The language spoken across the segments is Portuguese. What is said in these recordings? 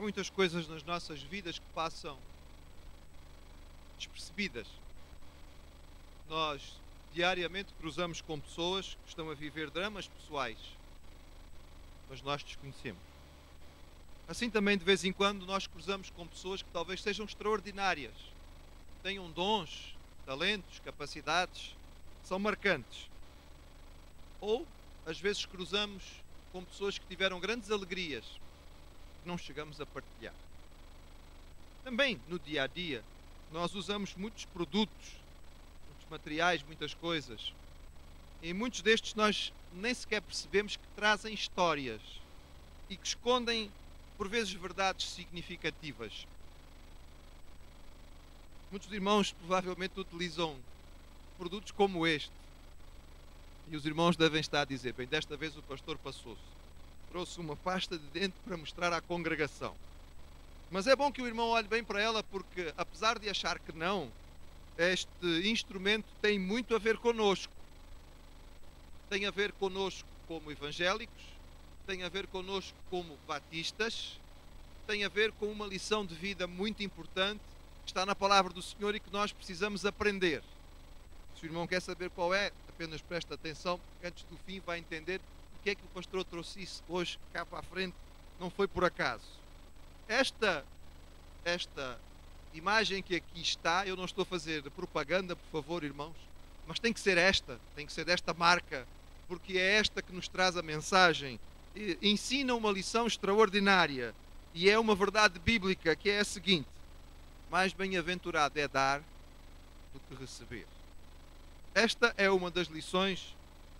muitas coisas nas nossas vidas que passam despercebidas. Nós diariamente cruzamos com pessoas que estão a viver dramas pessoais, mas nós desconhecemos. Assim também de vez em quando nós cruzamos com pessoas que talvez sejam extraordinárias, tenham dons, talentos, capacidades, são marcantes. Ou às vezes cruzamos com pessoas que tiveram grandes alegrias que não chegamos a partilhar. Também no dia a dia nós usamos muitos produtos, muitos materiais, muitas coisas. E muitos destes nós nem sequer percebemos que trazem histórias e que escondem, por vezes, verdades significativas. Muitos irmãos provavelmente utilizam produtos como este. E os irmãos devem estar a dizer: bem, desta vez o pastor passou-se. Trouxe uma pasta de dente para mostrar à congregação. Mas é bom que o irmão olhe bem para ela, porque apesar de achar que não, este instrumento tem muito a ver connosco. Tem a ver connosco como evangélicos, tem a ver connosco como batistas, tem a ver com uma lição de vida muito importante que está na palavra do Senhor e que nós precisamos aprender. Se o irmão quer saber qual é, apenas presta atenção, porque antes do fim vai entender porque é que o pastor trouxe isso hoje cá para a frente, não foi por acaso. Esta imagem que aqui está, eu não estou a fazer propaganda, por favor, irmãos, mas tem que ser esta, tem que ser desta marca, porque é esta que nos traz a mensagem. Ensina uma lição extraordinária e é uma verdade bíblica, que é a seguinte: mais bem-aventurado é dar do que receber. Esta é uma das lições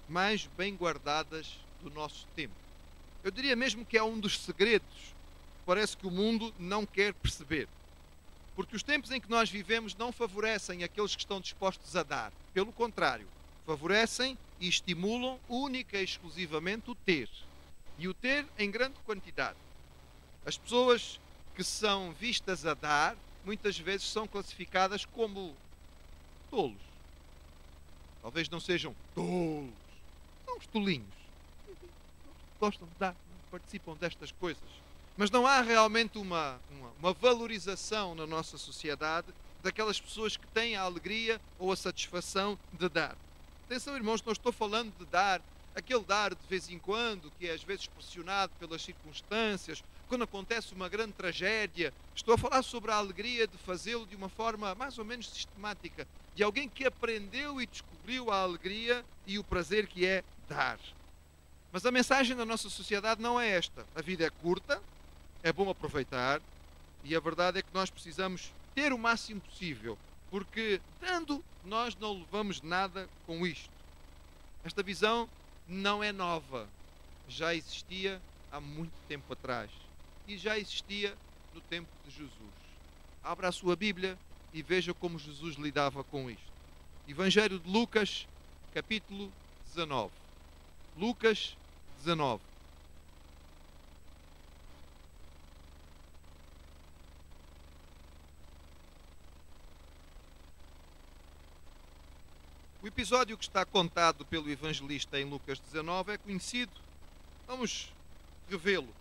mais bem guardadas do nosso tempo. Eu diria mesmo que é um dos segredos que parece que o mundo não quer perceber. Porque os tempos em que nós vivemos não favorecem aqueles que estão dispostos a dar. Pelo contrário, favorecem e estimulam única e exclusivamente o ter. E o ter em grande quantidade. As pessoas que são vistas a dar, muitas vezes são classificadas como tolos. Talvez não sejam tolos, são uns tolinhos. Gostam de dar, participam destas coisas. Mas não há realmente uma valorização na nossa sociedade daquelas pessoas que têm a alegria ou a satisfação de dar. Atenção, irmãos, não estou falando de dar, aquele dar de vez em quando, que é às vezes pressionado pelas circunstâncias, quando acontece uma grande tragédia. Estou a falar sobre a alegria de fazê-lo de uma forma mais ou menos sistemática, de alguém que aprendeu e descobriu a alegria e o prazer que é dar. Mas a mensagem da nossa sociedade não é esta. A vida é curta, é bom aproveitar, e a verdade é que nós precisamos ter o máximo possível, porque dando nós não levamos nada com isto. Esta visão não é nova, já existia há muito tempo atrás e já existia no tempo de Jesus. Abra a sua Bíblia e veja como Jesus lidava com isto. Evangelho de Lucas, capítulo 19. Lucas 19. O episódio que está contado pelo evangelista em Lucas 19 é conhecido. Vamos revê-lo.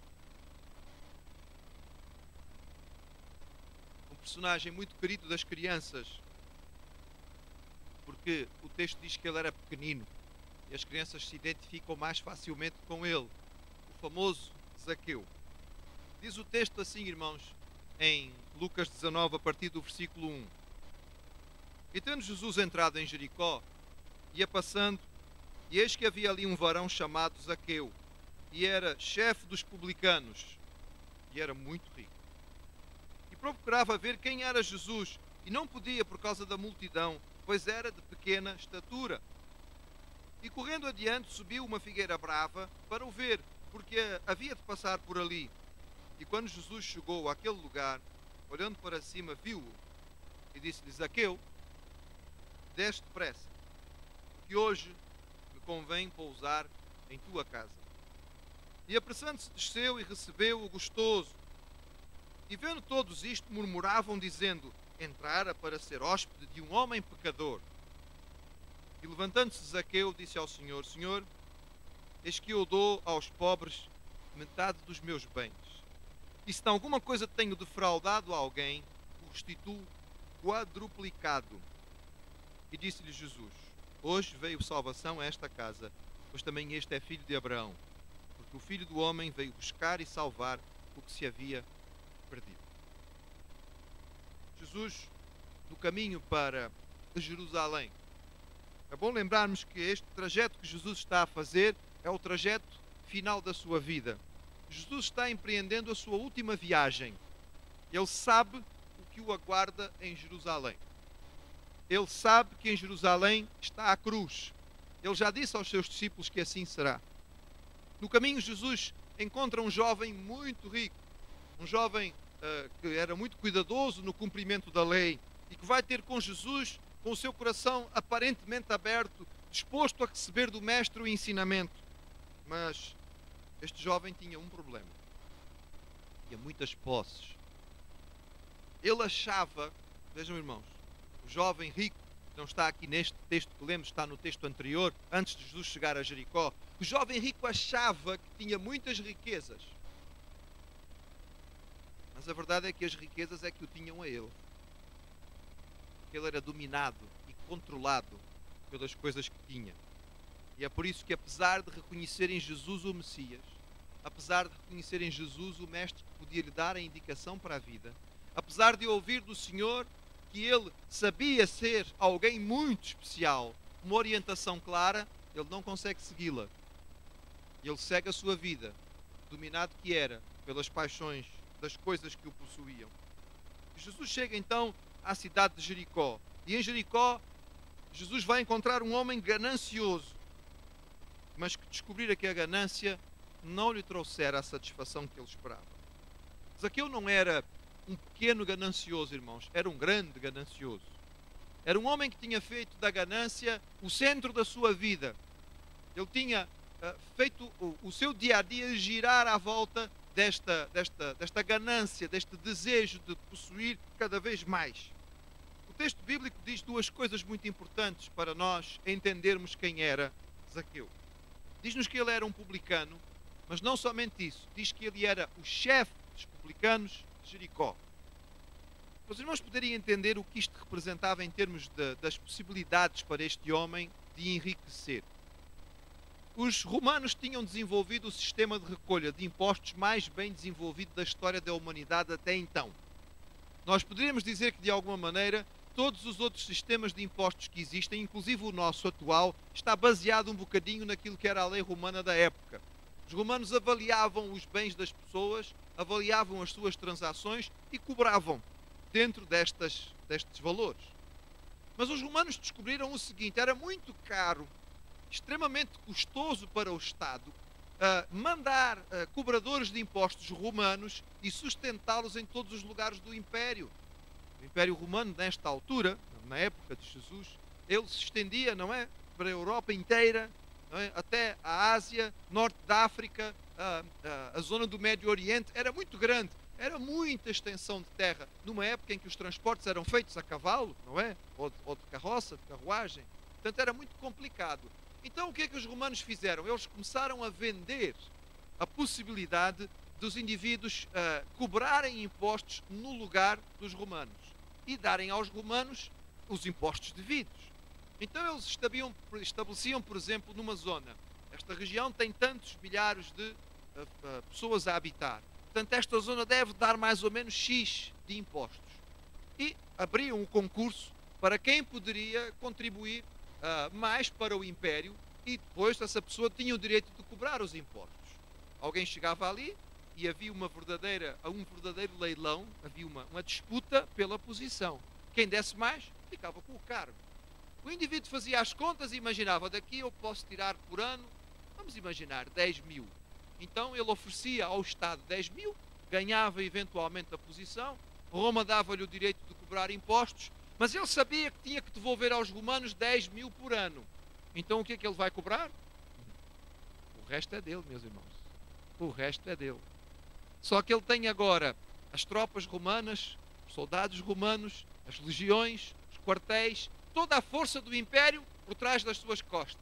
Um personagem muito querido das crianças, porque o texto diz que ele era pequenino e as crianças se identificam mais facilmente com ele, o famoso Zaqueu. Diz o texto assim, irmãos, em Lucas 19, a partir do versículo 1. E tendo Jesus entrado em Jericó, ia passando, e eis que havia ali um varão chamado Zaqueu, e era chefe dos publicanos, e era muito rico. E procurava ver quem era Jesus, e não podia por causa da multidão, pois era de pequena estatura. E correndo adiante, subiu uma figueira brava para o ver, porque havia de passar por ali. E quando Jesus chegou àquele lugar, olhando para cima, viu-o, e disse-lhe: Zaqueu, desce depressa, porque hoje me convém pousar em tua casa. E apressando-se desceu e recebeu-o gostoso. E vendo todos isto, murmuravam, dizendo: entrara para ser hóspede de um homem pecador. E levantando-se Zaqueu, disse ao Senhor: Senhor, eis que eu dou aos pobres metade dos meus bens. E se de alguma coisa tenho defraudado a alguém, o restituo quadruplicado. E disse-lhe Jesus: Hoje veio salvação a esta casa, pois também este é filho de Abraão, porque o Filho do Homem veio buscar e salvar o que se havia perdido. Jesus, no caminho para Jerusalém, é bom lembrarmos que este trajeto que Jesus está a fazer é o trajeto final da sua vida. Jesus está empreendendo a sua última viagem. Ele sabe o que o aguarda em Jerusalém. Ele sabe que em Jerusalém está a cruz. Ele já disse aos seus discípulos que assim será. No caminho, Jesus encontra um jovem muito rico, um jovem que era muito cuidadoso no cumprimento da lei e que vai ter com Jesus, com o seu coração aparentemente aberto, disposto a receber do Mestre o ensinamento. Mas este jovem tinha um problema. Tinha muitas posses. Ele achava, vejam irmãos, o jovem rico, que não está aqui neste texto que lemos, está no texto anterior, antes de Jesus chegar a Jericó, o jovem rico achava que tinha muitas riquezas. Mas a verdade é que as riquezas é que o tinham a ele. Porque ele era dominado e controlado pelas coisas que tinha. E é por isso que, apesar de reconhecer em Jesus o Messias, apesar de reconhecer em Jesus o Mestre que podia lhe dar a indicação para a vida, apesar de ouvir do Senhor que ele sabia ser alguém muito especial, uma orientação clara, ele não consegue segui-la. Ele segue a sua vida, dominado que era pelas paixões das coisas que o possuíam. Jesus chega então à cidade de Jericó. E em Jericó, Jesus vai encontrar um homem ganancioso, mas que descobrira que a ganância não lhe trouxera a satisfação que ele esperava. Zaqueu não era um pequeno ganancioso, irmãos, era um grande ganancioso. Era um homem que tinha feito da ganância o centro da sua vida. Ele tinha feito o seu dia-a-dia girar à volta desta ganância, deste desejo de possuir cada vez mais. O texto bíblico diz duas coisas muito importantes para nós entendermos quem era Zaqueu. Diz-nos que ele era um publicano, mas não somente isso, diz que ele era o chefe dos publicanos de Jericó. Os irmãos poderiam entender o que isto representava em termos das possibilidades para este homem de enriquecer. Os romanos tinham desenvolvido o sistema de recolha de impostos mais bem desenvolvido da história da humanidade até então. Nós poderíamos dizer que, de alguma maneira, todos os outros sistemas de impostos que existem, inclusive o nosso atual, está baseado um bocadinho naquilo que era a lei romana da época. Os romanos avaliavam os bens das pessoas, avaliavam as suas transações e cobravam dentro destes valores. Mas os romanos descobriram o seguinte: era muito caro, extremamente custoso para o Estado mandar cobradores de impostos romanos e sustentá-los em todos os lugares do Império. O Império Romano, nesta altura, na época de Jesus, ele se estendia, não é, para a Europa inteira, não é, até a Ásia, Norte da África, a zona do Médio Oriente. Era muito grande, era muita extensão de terra, numa época em que os transportes eram feitos a cavalo, não é, ou de carroça, de carruagem. Portanto, era muito complicado. Então, o que é que os romanos fizeram? Eles começaram a vender a possibilidade dos indivíduos cobrarem impostos no lugar dos romanos e darem aos romanos os impostos devidos. Então eles estabeleciam, por exemplo, numa zona, esta região tem tantos milhares de pessoas a habitar, portanto esta zona deve dar mais ou menos X de impostos. E abriam um concurso para quem poderia contribuir mais para o Império, e depois essa pessoa tinha o direito de cobrar os impostos. Alguém chegava ali e havia um verdadeiro leilão, havia uma disputa pela posição. Quem desse mais, ficava com o cargo. O indivíduo fazia as contas e imaginava: daqui eu posso tirar por ano, vamos imaginar, 10 mil. Então ele oferecia ao Estado 10 mil, ganhava eventualmente a posição, Roma dava-lhe o direito de cobrar impostos, mas ele sabia que tinha que devolver aos romanos 10 mil por ano. Então o que é que ele vai cobrar? O resto é dele, meus irmãos. O resto é dele. Só que ele tem agora as tropas romanas, os soldados romanos, as legiões, os quartéis, toda a força do Império por trás das suas costas.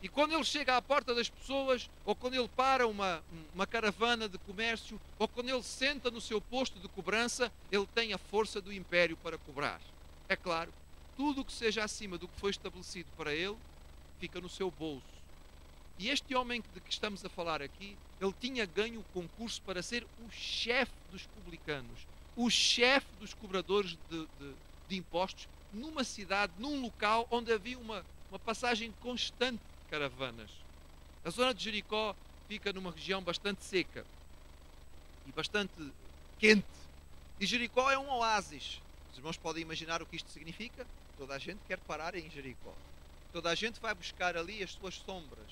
E quando ele chega à porta das pessoas, ou quando ele para uma caravana de comércio, ou quando ele senta no seu posto de cobrança, ele tem a força do império para cobrar. É claro, tudo o que seja acima do que foi estabelecido para ele, fica no seu bolso. E este homem de que estamos a falar aqui, ele tinha ganho o concurso para ser o chefe dos publicanos, o chefe dos cobradores de impostos, numa cidade, num local onde havia uma passagem constante de caravanas. A zona de Jericó fica numa região bastante seca e bastante quente. E Jericó é um oásis. Os irmãos podem imaginar o que isto significa? Toda a gente quer parar em Jericó. Toda a gente vai buscar ali as suas sombras,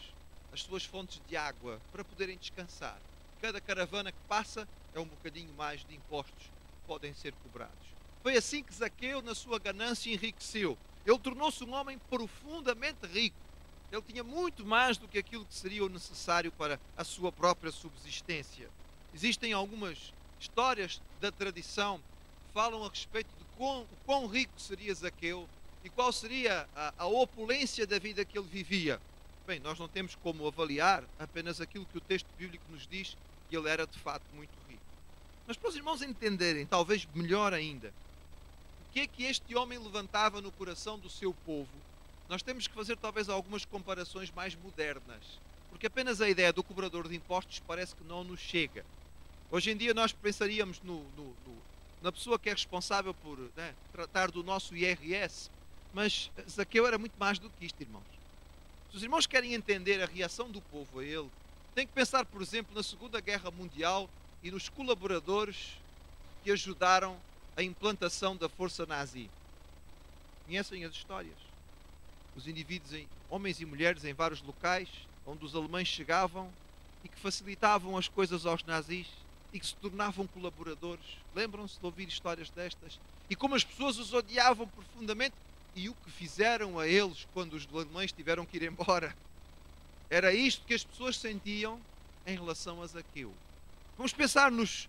as suas fontes de água, para poderem descansar. Cada caravana que passa é um bocadinho mais de impostos que podem ser cobrados. Foi assim que Zaqueu, na sua ganância, enriqueceu. Ele tornou-se um homem profundamente rico. Ele tinha muito mais do que aquilo que seria o necessário para a sua própria subsistência. Existem algumas histórias da tradição que falam a respeito de quão rico seria Zaqueu e qual seria a opulência da vida que ele vivia. Bem, nós não temos como avaliar apenas aquilo que o texto bíblico nos diz, que ele era de fato muito rico. Mas para os irmãos entenderem, talvez melhor ainda, o que é que este homem levantava no coração do seu povo, nós temos que fazer talvez algumas comparações mais modernas, porque apenas a ideia do cobrador de impostos parece que não nos chega. Hoje em dia nós pensaríamos na pessoa que é responsável por tratar do nosso IRS, mas Zaqueu era muito mais do que isto, irmãos. Se os irmãos querem entender a reação do povo a ele, têm que pensar, por exemplo, na Segunda Guerra Mundial e nos colaboradores que ajudaram a implantação da força nazi. Conhecem as histórias? Os indivíduos, homens e mulheres, em vários locais onde os alemães chegavam e que facilitavam as coisas aos nazis e que se tornavam colaboradores. Lembram-se de ouvir histórias destas? E como as pessoas os odiavam profundamente e o que fizeram a eles quando os alemães tiveram que ir embora. Era isto que as pessoas sentiam em relação a Zaqueu. Vamos pensar nos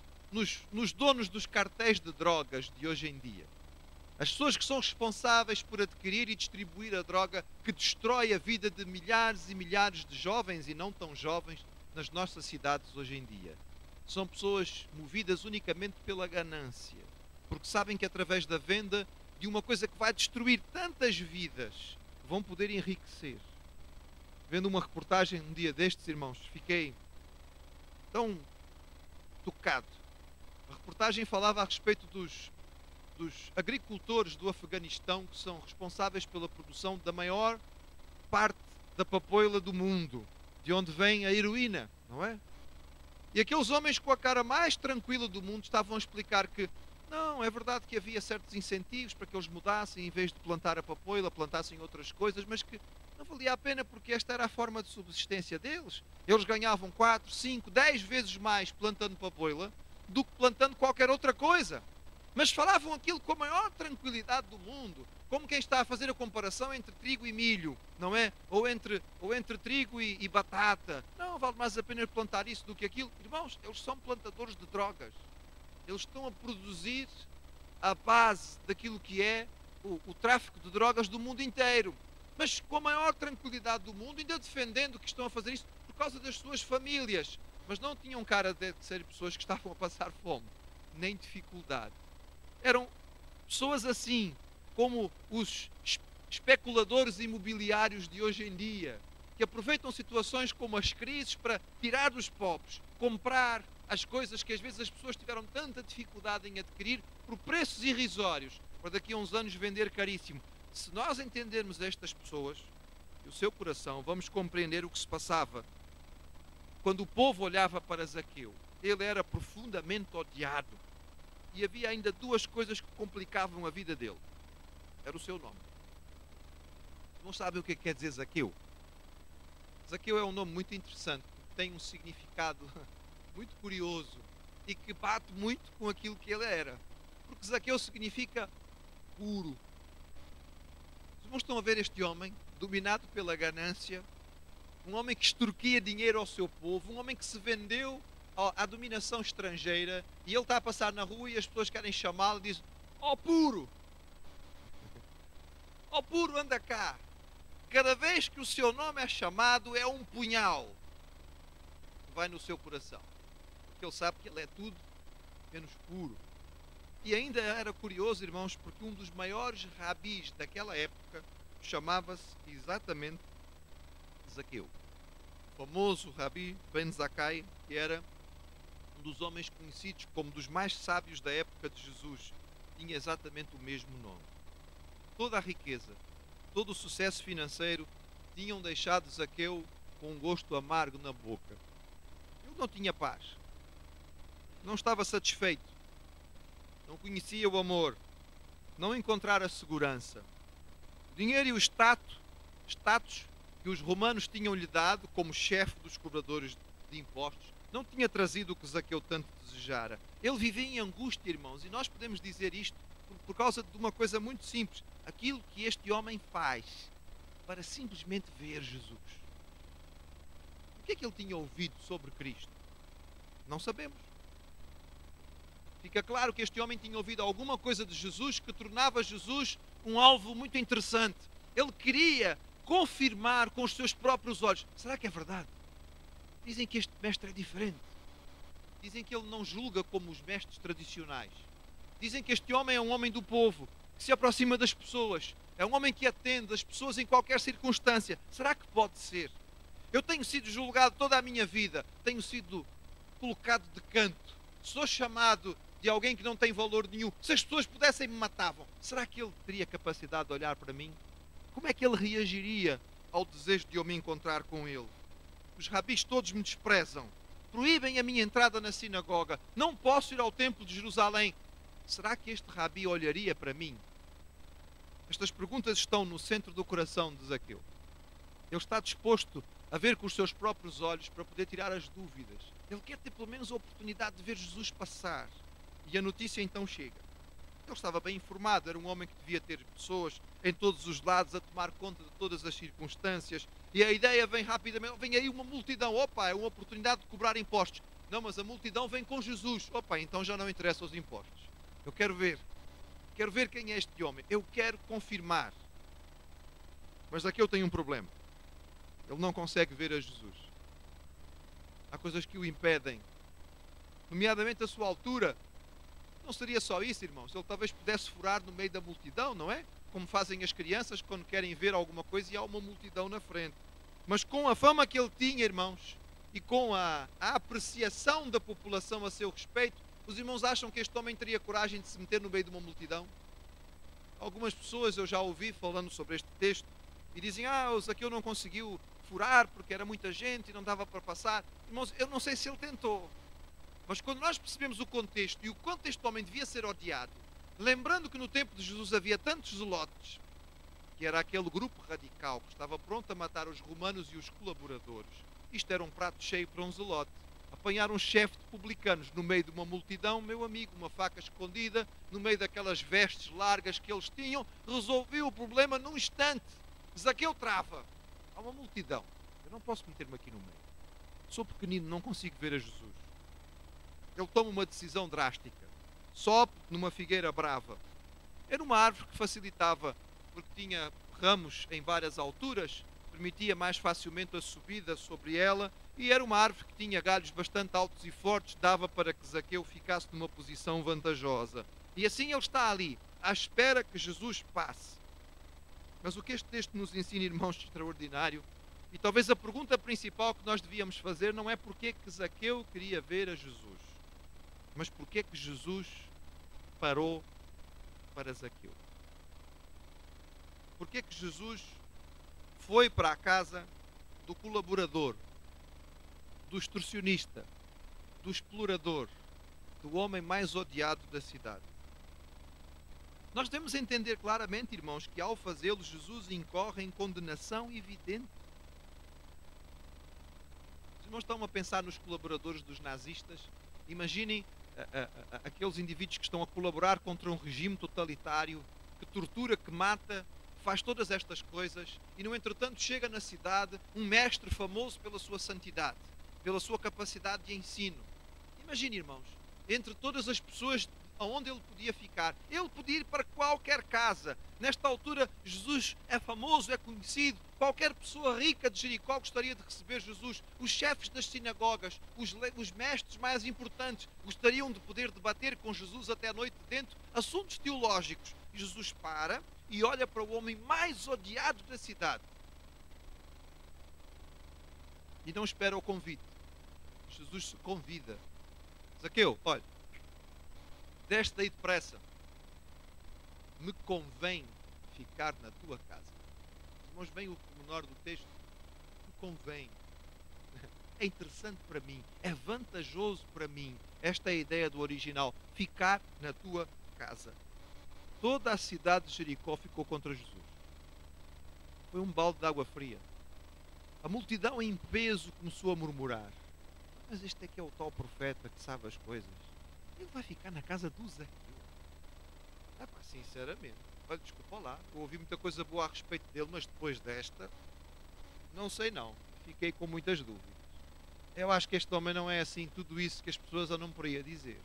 donos dos cartéis de drogas de hoje em dia. As pessoas que são responsáveis por adquirir e distribuir a droga que destrói a vida de milhares e milhares de jovens e não tão jovens nas nossas cidades hoje em dia. São pessoas movidas unicamente pela ganância, porque sabem que através da venda de uma coisa que vai destruir tantas vidas, vão poder enriquecer. Vendo uma reportagem um dia destes, irmãos, fiquei tão tocado. A reportagem falava a respeito dos agricultores do Afeganistão que são responsáveis pela produção da maior parte da papoila do mundo, de onde vem a heroína, não é? E aqueles homens com a cara mais tranquila do mundo estavam a explicar que não, é verdade que havia certos incentivos para que eles mudassem, em vez de plantar a papoila, plantassem outras coisas, mas que não valia a pena porque esta era a forma de subsistência deles. Eles ganhavam 4, 5, 10 vezes mais plantando papoila do que plantando qualquer outra coisa. Mas falavam aquilo com a maior tranquilidade do mundo, como quem está a fazer a comparação entre trigo e milho, não é? Ou entre trigo e batata. Não, vale mais a pena plantar isso do que aquilo. Irmãos, eles são plantadores de drogas. Eles estão a produzir a base daquilo que é o tráfico de drogas do mundo inteiro. Mas com a maior tranquilidade do mundo, ainda defendendo que estão a fazer isso por causa das suas famílias. Mas não tinham cara de ser pessoas que estavam a passar fome, nem dificuldade. Eram pessoas assim, como os especuladores imobiliários de hoje em dia, que aproveitam situações como as crises para tirar dos pobres, comprar as coisas que às vezes as pessoas tiveram tanta dificuldade em adquirir por preços irrisórios, para daqui a uns anos vender caríssimo. Se nós entendermos estas pessoas e o seu coração, vamos compreender o que se passava quando o povo olhava para Zaqueu. Ele era profundamente odiado. E havia ainda duas coisas que complicavam a vida dele. Era o seu nome. Não sabem o que quer dizer Zaqueu? Zaqueu é um nome muito interessante, tem um significado muito curioso e que bate muito com aquilo que ele era. Porque Zaqueu significa puro. Os irmãos estão a ver este homem, dominado pela ganância, um homem que extorquia dinheiro ao seu povo, um homem que se vendeu à dominação estrangeira, e ele está a passar na rua e as pessoas querem chamá-lo e dizem: ó puro, anda cá, cada vez que o seu nome é chamado, é um punhal que vai no seu coração. Porque ele sabe que ele é tudo menos puro. E ainda era curioso, irmãos, porque um dos maiores rabis daquela época chamava-se exatamente Zaqueu. O famoso rabi Ben Zakkai, que era um dos homens conhecidos como dos mais sábios da época de Jesus, tinha exatamente o mesmo nome. Toda a riqueza, todo o sucesso financeiro tinham deixado Zaqueu com um gosto amargo na boca. Ele não tinha paz, não estava satisfeito, não conhecia o amor, não encontrara segurança. O dinheiro e o status que os romanos tinham-lhe dado como chefe dos cobradores de impostos não tinha trazido o que Zaqueu tanto desejara. Ele vivia em angústia, irmãos, e nós podemos dizer isto por causa de uma coisa muito simples. Aquilo que este homem faz para simplesmente ver Jesus. O que é que ele tinha ouvido sobre Cristo? Não sabemos. Fica claro que este homem tinha ouvido alguma coisa de Jesus que tornava Jesus um alvo muito interessante. Ele queria confirmar com os seus próprios olhos. Será que é verdade? Dizem que este mestre é diferente. Dizem que ele não julga como os mestres tradicionais. Dizem que este homem é um homem do povo, que se aproxima das pessoas. É um homem que atende as pessoas em qualquer circunstância. Será que pode ser? Eu tenho sido julgado toda a minha vida. Tenho sido colocado de canto. Sou chamado de alguém que não tem valor nenhum. Se as pessoas pudessem me matavam. Será que ele teria capacidade de olhar para mim? Como é que ele reagiria ao desejo de eu me encontrar com ele? Os rabis todos me desprezam. Proíbem a minha entrada na sinagoga. Não posso ir ao templo de Jerusalém. Será que este rabi olharia para mim? Estas perguntas estão no centro do coração de Zaqueu. Ele está disposto a ver com os seus próprios olhos para poder tirar as dúvidas. Ele quer ter pelo menos a oportunidade de ver Jesus passar. E a notícia então chega. Ele estava bem informado, era um homem que devia ter pessoas em todos os lados a tomar conta de todas as circunstâncias. E a ideia vem rapidamente, vem aí uma multidão, opa, é uma oportunidade de cobrar impostos. Não, mas a multidão vem com Jesus. Opa, então já não interessa os impostos. Eu quero ver quem é este homem. Eu quero confirmar. Mas aqui eu tenho um problema. Ele não consegue ver a Jesus. Há coisas que o impedem. Nomeadamente a sua altura. Não seria só isso, irmãos. Ele talvez pudesse furar no meio da multidão, não é? Como fazem as crianças quando querem ver alguma coisa e há uma multidão na frente. Mas com a fama que ele tinha, irmãos, e com a apreciação da população a seu respeito, os irmãos acham que este homem teria coragem de se meter no meio de uma multidão? Algumas pessoas eu já ouvi falando sobre este texto e dizem, o Zaqueu não conseguiu furar porque era muita gente e não dava para passar. Irmãos, eu não sei se ele tentou. Mas quando nós percebemos o contexto e o quanto este homem devia ser odiado, lembrando que no tempo de Jesus havia tantos zelotes, que era aquele grupo radical que estava pronto a matar os romanos e os colaboradores, isto era um prato cheio para um zelote. Apanhar um chefe de publicanos no meio de uma multidão, meu amigo, uma faca escondida, no meio daquelas vestes largas que eles tinham, resolveu o problema num instante. Zaqueu trava. Há uma multidão. Eu não posso meter-me aqui no meio. Sou pequenino, não consigo ver a Jesus. Ele toma uma decisão drástica. Sobe numa figueira brava. Era uma árvore que facilitava, porque tinha ramos em várias alturas, permitia mais facilmente a subida sobre ela, e era uma árvore que tinha galhos bastante altos e fortes, dava para que Zaqueu ficasse numa posição vantajosa. E assim ele está ali, à espera que Jesus passe. Mas o que este texto nos ensina, irmãos, extraordinário, e talvez a pergunta principal que nós devíamos fazer não é porque que Zaqueu queria ver a Jesus, mas porque que Jesus parou para Zaqueu. Porque que Jesus foi para a casa do colaborador, do extorsionista, do explorador, do homem mais odiado da cidade. Nós devemos entender claramente, irmãos, que ao fazê-lo, Jesus incorre em condenação evidente. Os irmãos estão a pensar nos colaboradores dos nazistas. Imaginem aqueles indivíduos que estão a colaborar contra um regime totalitário, que tortura, que mata, faz todas estas coisas, e no entretanto chega na cidade um mestre famoso pela sua santidade, pela sua capacidade de ensino. Imagine, irmãos, entre todas as pessoas aonde ele podia ficar. Ele podia ir para qualquer casa. Nesta altura, Jesus é famoso, é conhecido. Qualquer pessoa rica de Jericó gostaria de receber Jesus. Os chefes das sinagogas, os mestres mais importantes, gostariam de poder debater com Jesus até a noite dentro assuntos teológicos. E Jesus para e olha para o homem mais odiado da cidade. E não espera o convite. Jesus se convida. Zaqueu, olha, desce daí depressa. Me convém ficar na tua casa. Irmãos, vem o menor do texto. Me convém. É interessante para mim. É vantajoso para mim. Esta é a ideia do original. Ficar na tua casa. Toda a cidade de Jericó ficou contra Jesus. Foi um balde de água fria. A multidão em peso começou a murmurar. Mas este é que é o tal profeta que sabe as coisas. Ele vai ficar na casa do Zaqueu. Sinceramente, olha, desculpa lá, eu ouvi muita coisa boa a respeito dele, mas depois desta, não sei não. Fiquei com muitas dúvidas. Eu acho que este homem não é assim tudo isso que as pessoas andam por aí a dizer.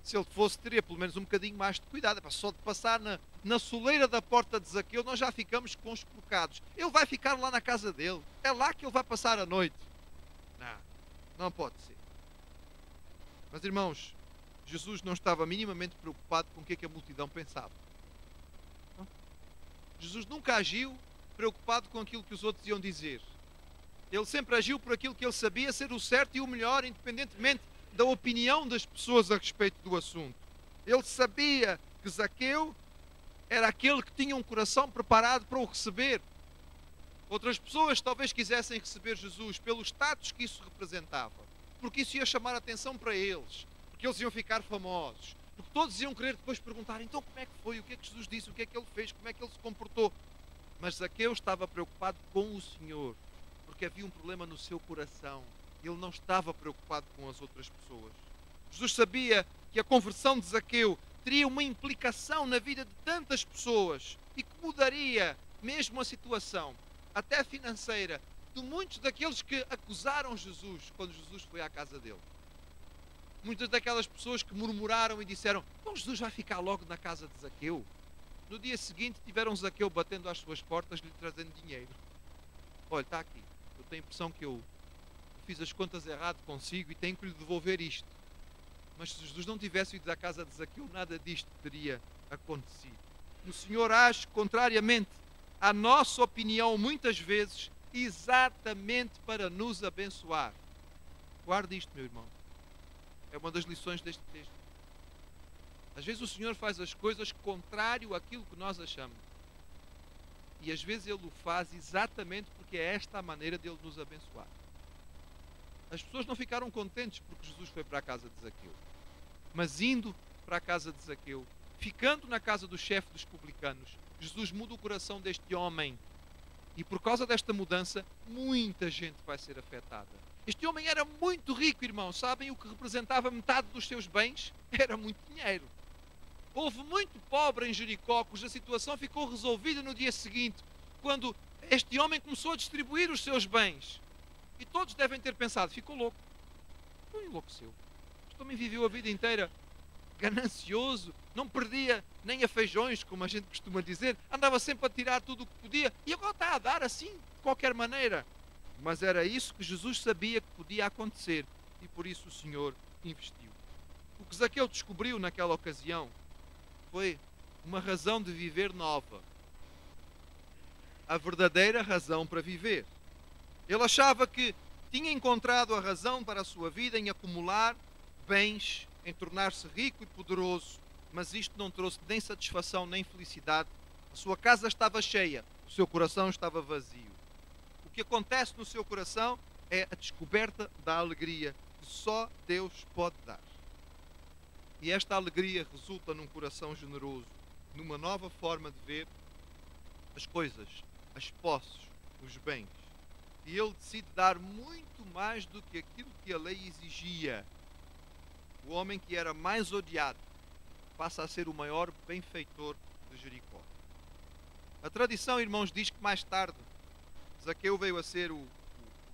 Se ele fosse, teria pelo menos um bocadinho mais de cuidado. Só de passar na soleira da porta de Zaqueu, nós já ficamos conspurcados. Ele vai ficar lá na casa dele. É lá que ele vai passar a noite. Não pode ser. Mas, irmãos, Jesus não estava minimamente preocupado com o que a multidão pensava. Jesus nunca agiu preocupado com aquilo que os outros iam dizer. Ele sempre agiu por aquilo que ele sabia ser o certo e o melhor, independentemente da opinião das pessoas a respeito do assunto. Ele sabia que Zaqueu era aquele que tinha um coração preparado para o receber. Outras pessoas talvez quisessem receber Jesus pelo status que isso representava, porque isso ia chamar a atenção para eles, porque eles iam ficar famosos, porque todos iam querer depois perguntar, então como é que foi, o que é que Jesus disse, o que é que ele fez, como é que ele se comportou. Mas Zaqueu estava preocupado com o Senhor, porque havia um problema no seu coração. Ele não estava preocupado com as outras pessoas. Jesus sabia que a conversão de Zaqueu teria uma implicação na vida de tantas pessoas e que mudaria mesmo a situação, até financeira, de muitos daqueles que acusaram Jesus quando Jesus foi à casa dele. Muitas daquelas pessoas que murmuraram e disseram, então Jesus vai ficar logo na casa de Zaqueu. No dia seguinte tiveram Zaqueu batendo às suas portas, lhe trazendo dinheiro. Olha, está aqui. Eu tenho a impressão que eu fiz as contas errado consigo e tenho que lhe devolver isto. Mas se Jesus não tivesse ido à casa de Zaqueu, nada disto teria acontecido. O Senhor age contrariamente à nossa opinião, muitas vezes, exatamente para nos abençoar. Guarde isto, meu irmão. É uma das lições deste texto. Às vezes o Senhor faz as coisas contrário àquilo que nós achamos. E às vezes Ele o faz exatamente porque é esta a maneira de Ele nos abençoar. As pessoas não ficaram contentes porque Jesus foi para a casa de Zaqueu. Mas indo para a casa de Zaqueu, ficando na casa do chefe dos publicanos, Jesus muda o coração deste homem. E por causa desta mudança, muita gente vai ser afetada. Este homem era muito rico, irmão. Sabem o que representava metade dos seus bens? Era muito dinheiro. Houve muito pobre em Jericó, cuja situação ficou resolvida no dia seguinte, quando este homem começou a distribuir os seus bens. E todos devem ter pensado, ficou louco. Não enlouqueceu. Este homem viveu a vida inteira ganancioso, não perdia nem a feijões, como a gente costuma dizer, andava sempre a tirar tudo o que podia, e agora está a dar assim, de qualquer maneira. Mas era isso que Jesus sabia que podia acontecer, e por isso o Senhor investiu. O que Zaqueu descobriu naquela ocasião foi uma razão de viver nova. A verdadeira razão para viver. Ele achava que tinha encontrado a razão para a sua vida em acumular bens, em tornar-se rico e poderoso, mas isto não trouxe nem satisfação nem felicidade. A sua casa estava cheia, o seu coração estava vazio. O que acontece no seu coração é a descoberta da alegria que só Deus pode dar. E esta alegria resulta num coração generoso, numa nova forma de ver as coisas, as posses, os bens. E ele decide dar muito mais do que aquilo que a lei exigia. O homem que era mais odiado passa a ser o maior benfeitor de Jericó. A tradição, irmãos, diz que mais tarde Zaqueu veio a ser o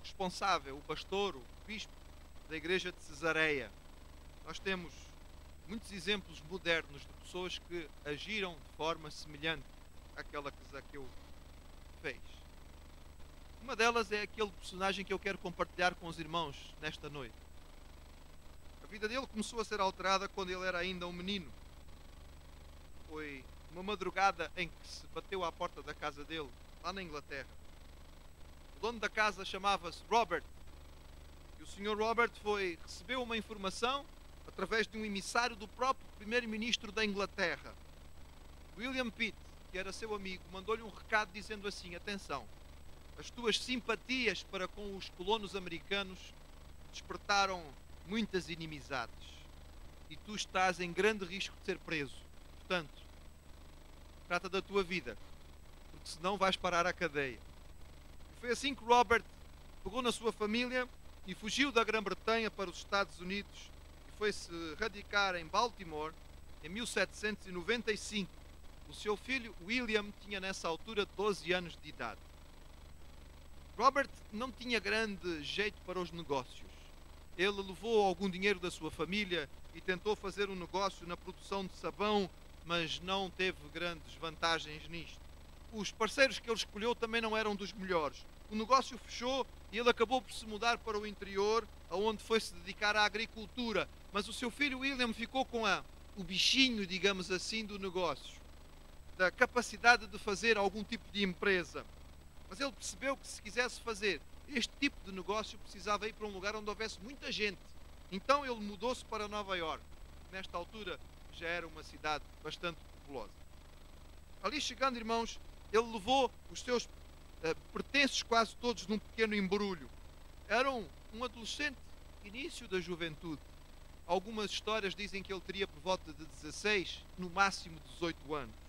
responsável, o pastor, o bispo da igreja de Cesareia. Nós temos muitos exemplos modernos de pessoas que agiram de forma semelhante àquela que Zaqueu fez. Uma delas é aquele personagem que eu quero compartilhar com os irmãos nesta noite. A vida dele começou a ser alterada quando ele era ainda um menino. Foi uma madrugada em que se bateu à porta da casa dele, lá na Inglaterra. O dono da casa chamava-se Robert. E o Sr. Robert recebeu uma informação através de um emissário do próprio primeiro-ministro da Inglaterra. William Pitt, que era seu amigo, mandou-lhe um recado dizendo assim: atenção, as tuas simpatias para com os colonos americanos despertaram muitas inimizades e tu estás em grande risco de ser preso. Portanto, trata da tua vida, porque senão vais parar à cadeia. E foi assim que Robert pegou na sua família e fugiu da Grã-Bretanha para os Estados Unidos e foi-se radicar em Baltimore em 1795. O seu filho William tinha nessa altura 12 anos de idade. Robert não tinha grande jeito para os negócios. Ele levou algum dinheiro da sua família e tentou fazer um negócio na produção de sabão, mas não teve grandes vantagens nisto. Os parceiros que ele escolheu também não eram dos melhores. O negócio fechou e ele acabou por se mudar para o interior, aonde foi se dedicar à agricultura. Mas o seu filho William ficou com o bichinho, digamos assim, do negócio, da capacidade de fazer algum tipo de empresa. Mas ele percebeu que se quisesse fazer este tipo de negócio precisava ir para um lugar onde houvesse muita gente. Então ele mudou-se para Nova Iorque. Nesta altura já era uma cidade bastante populosa. Ali chegando, irmãos, ele levou os seus pertences quase todos num pequeno embrulho. Era um adolescente, início da juventude. Algumas histórias dizem que ele teria por volta de 16, no máximo 18 anos.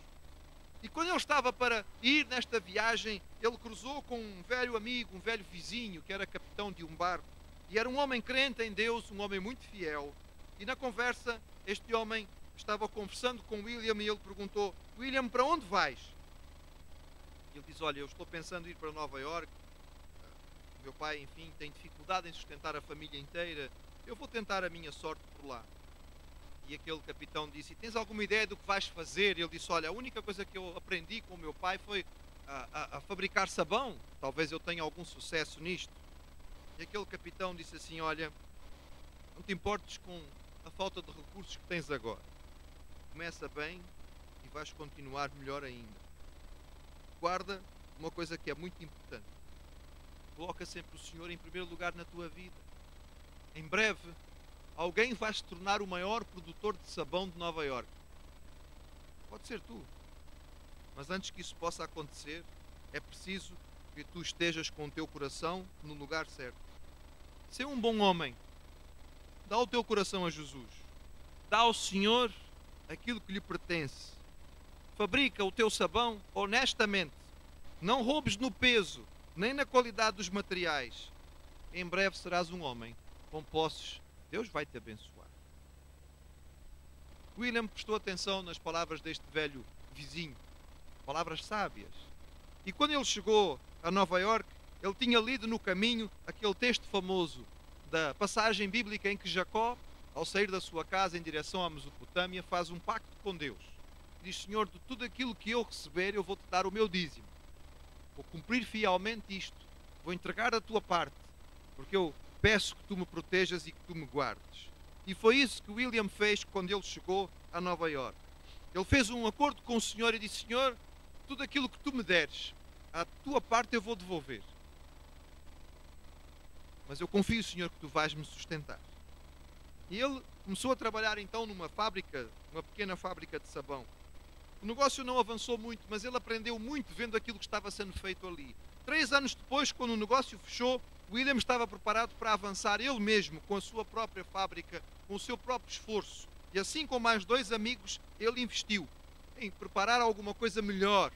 E quando ele estava para ir nesta viagem, ele cruzou com um velho amigo, um velho vizinho, que era capitão de um barco. E era um homem crente em Deus, um homem muito fiel. E na conversa, este homem estava conversando com William e ele perguntou: William, para onde vais? E ele diz: olha, eu estou pensando em ir para Nova Iorque. O meu pai, enfim, tem dificuldade em sustentar a família inteira. Eu vou tentar a minha sorte por lá. E aquele capitão disse: tens alguma ideia do que vais fazer? E ele disse: olha, a única coisa que eu aprendi com o meu pai foi a fabricar sabão. Talvez eu tenha algum sucesso nisto. E aquele capitão disse assim: olha, não te importes com a falta de recursos que tens agora. Começa bem e vais continuar melhor ainda. Guarda uma coisa que é muito importante. Coloca sempre o Senhor em primeiro lugar na tua vida. Em breve, alguém vai se tornar o maior produtor de sabão de Nova Iorque. Pode ser tu. Mas antes que isso possa acontecer, é preciso que tu estejas com o teu coração no lugar certo. Ser um bom homem. Dá o teu coração a Jesus. Dá ao Senhor aquilo que lhe pertence. Fabrica o teu sabão honestamente. Não roubes no peso, nem na qualidade dos materiais. Em breve serás um homem com posses. Deus vai te abençoar. William prestou atenção nas palavras deste velho vizinho. Palavras sábias. E quando ele chegou a Nova Iorque, ele tinha lido no caminho aquele texto famoso da passagem bíblica em que Jacó, ao sair da sua casa em direção à Mesopotâmia, faz um pacto com Deus. Diz: Senhor, de tudo aquilo que eu receber, eu vou-te dar o meu dízimo. Vou cumprir fielmente isto. Vou entregar a tua parte. Porque eu peço que tu me protejas e que tu me guardes. E foi isso que William fez quando ele chegou a Nova Iorque. Ele fez um acordo com o Senhor e disse: Senhor, tudo aquilo que tu me deres, a tua parte eu vou devolver. Mas eu confio, Senhor, que tu vais me sustentar. E ele começou a trabalhar então numa fábrica, uma pequena fábrica de sabão. O negócio não avançou muito, mas ele aprendeu muito vendo aquilo que estava sendo feito ali. 3 anos depois, quando o negócio fechou, William estava preparado para avançar ele mesmo, com a sua própria fábrica, com o seu próprio esforço. E assim, com mais 2 amigos, ele investiu em preparar alguma coisa melhor.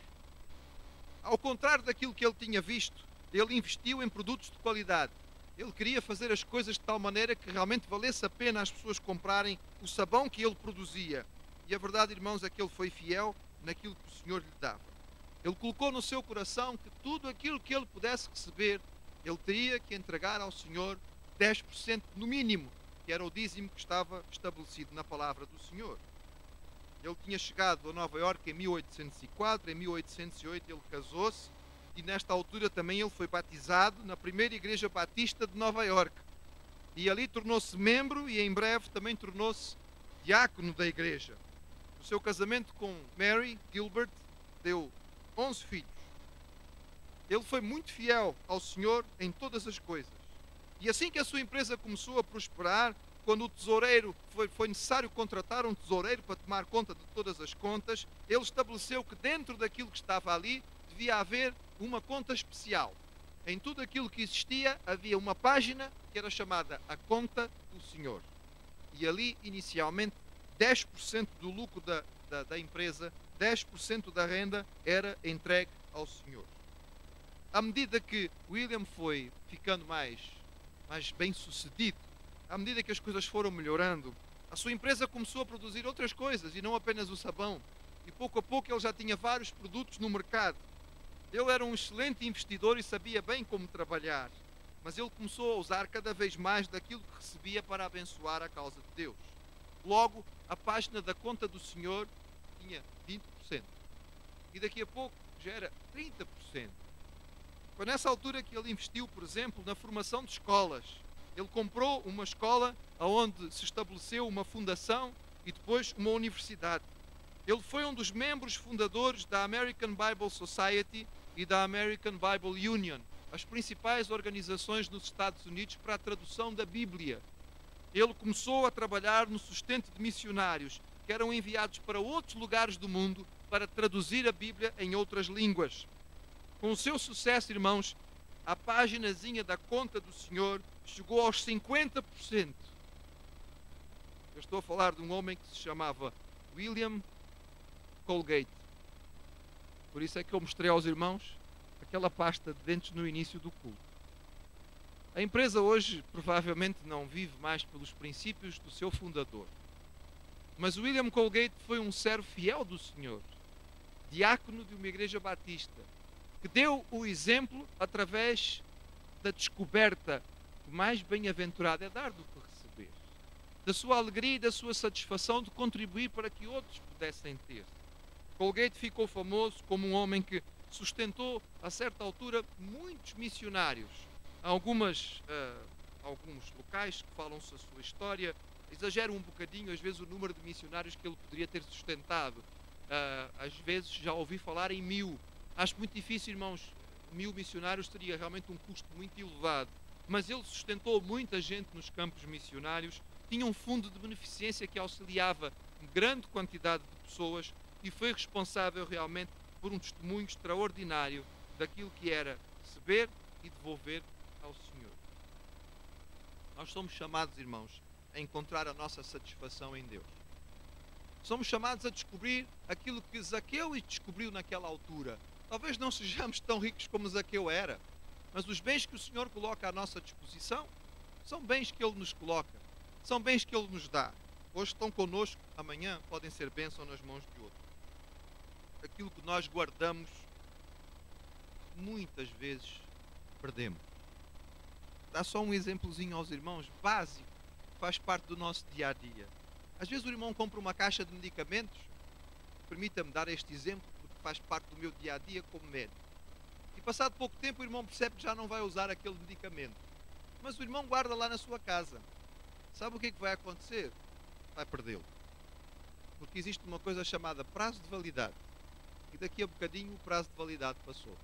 Ao contrário daquilo que ele tinha visto, ele investiu em produtos de qualidade. Ele queria fazer as coisas de tal maneira que realmente valesse a pena as pessoas comprarem o sabão que ele produzia. E a verdade, irmãos, é que ele foi fiel naquilo que o Senhor lhe dava. Ele colocou no seu coração que tudo aquilo que ele pudesse receber, ele teria que entregar ao Senhor 10% no mínimo que era o dízimo que estava estabelecido na palavra do Senhor. Ele tinha chegado a Nova Iorque em 1804, em 1808 ele casou-se e nesta altura também ele foi batizado na primeira igreja batista de Nova Iorque. E ali tornou-se membro e em breve também tornou-se diácono da igreja. O seu casamento com Mary Gilbert deu 11 filhos. Ele foi muito fiel ao Senhor em todas as coisas. E assim que a sua empresa começou a prosperar, quando o tesoureiro foi necessário contratar um tesoureiro para tomar conta de todas as contas, ele estabeleceu que dentro daquilo que estava ali devia haver uma conta especial. Em tudo aquilo que existia havia uma página que era chamada a conta do Senhor. E ali, inicialmente, 10% do lucro da empresa, 10% da renda era entregue ao Senhor. À medida que William foi ficando mais bem sucedido, à medida que as coisas foram melhorando, a sua empresa começou a produzir outras coisas e não apenas o sabão. E pouco a pouco ele já tinha vários produtos no mercado. Ele era um excelente investidor e sabia bem como trabalhar. Mas ele começou a usar cada vez mais daquilo que recebia para abençoar a causa de Deus. Logo, a página da conta do Senhor tinha 20%. E daqui a pouco já era 30%. Foi nessa altura que ele investiu, por exemplo, na formação de escolas. Ele comprou uma escola onde se estabeleceu uma fundação e depois uma universidade. Ele foi um dos membros fundadores da American Bible Society e da American Bible Union, as principais organizações nos Estados Unidos para a tradução da Bíblia. Ele começou a trabalhar no sustento de missionários que eram enviados para outros lugares do mundo para traduzir a Bíblia em outras línguas. Com o seu sucesso, irmãos, a paginazinha da conta do Senhor chegou aos 50%. Eu estou a falar de um homem que se chamava William Colgate. Por isso é que eu mostrei aos irmãos aquela pasta de dentes no início do culto. A empresa hoje provavelmente não vive mais pelos princípios do seu fundador. Mas William Colgate foi um servo fiel do Senhor, diácono de uma igreja batista, que deu o exemplo através da descoberta que mais bem-aventurado é dar do que receber, da sua alegria e da sua satisfação de contribuir para que outros pudessem ter. Colgate ficou famoso como um homem que sustentou, a certa altura, muitos missionários. Alguns locais que falam-se a sua história, exageram um bocadinho, às vezes, o número de missionários que ele poderia ter sustentado. Às vezes já ouvi falar em 1000. Acho muito difícil, irmãos, 1000 missionários teria realmente um custo muito elevado. Mas ele sustentou muita gente nos campos missionários, tinha um fundo de beneficência que auxiliava grande quantidade de pessoas e foi responsável realmente por um testemunho extraordinário daquilo que era receber e devolver ao Senhor. Nós somos chamados, irmãos, a encontrar a nossa satisfação em Deus. Somos chamados a descobrir aquilo que Zaqueu descobriu naquela altura. Talvez não sejamos tão ricos como Zaqueu era, mas os bens que o Senhor coloca à nossa disposição são bens que Ele nos coloca, são bens que Ele nos dá. Hoje estão connosco, amanhã podem ser bênção nas mãos de outro. Aquilo que nós guardamos, muitas vezes perdemos. Dá só um exemplozinho aos irmãos, básico, que faz parte do nosso dia a dia. Às vezes o irmão compra uma caixa de medicamentos, permita-me dar este exemplo, porque faz parte do meu dia a dia como médico. E passado pouco tempo o irmão percebe que já não vai usar aquele medicamento. Mas o irmão guarda lá na sua casa. Sabe o que é que vai acontecer? Vai perdê-lo. Porque existe uma coisa chamada prazo de validade. E daqui a bocadinho o prazo de validade passou.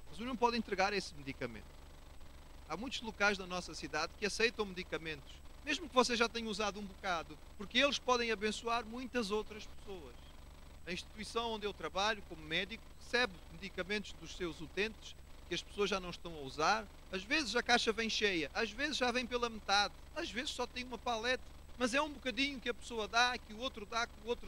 Mas o irmão pode entregar esse medicamento. Há muitos locais na nossa cidade que aceitam medicamentos, mesmo que você já tenha usado um bocado, porque eles podem abençoar muitas outras pessoas. A instituição onde eu trabalho como médico recebe medicamentos dos seus utentes que as pessoas já não estão a usar. Às vezes a caixa vem cheia, às vezes já vem pela metade, às vezes só tem uma palete, mas é um bocadinho que a pessoa dá, que o outro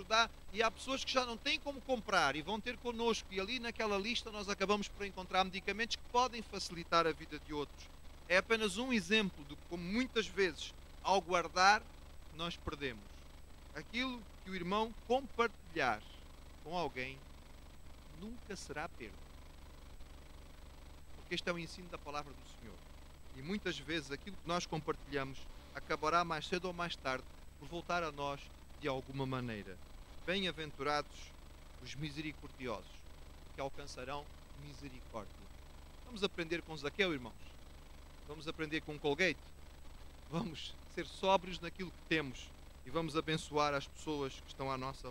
dá, e há pessoas que já não têm como comprar e vão ter connosco, e ali naquela lista nós acabamos por encontrar medicamentos que podem facilitar a vida de outros. É apenas um exemplo de como muitas vezes, ao guardar, nós perdemos. Aquilo que o irmão compartilhar com alguém nunca será perda. Porque este é o ensino da palavra do Senhor. E muitas vezes aquilo que nós compartilhamos acabará mais cedo ou mais tarde por voltar a nós de alguma maneira. Bem-aventurados os misericordiosos, que alcançarão misericórdia. Vamos aprender com Zaqueu, irmãos. Vamos aprender com Colgate. Vamos ser sóbrios naquilo que temos e vamos abençoar as pessoas que estão à nossa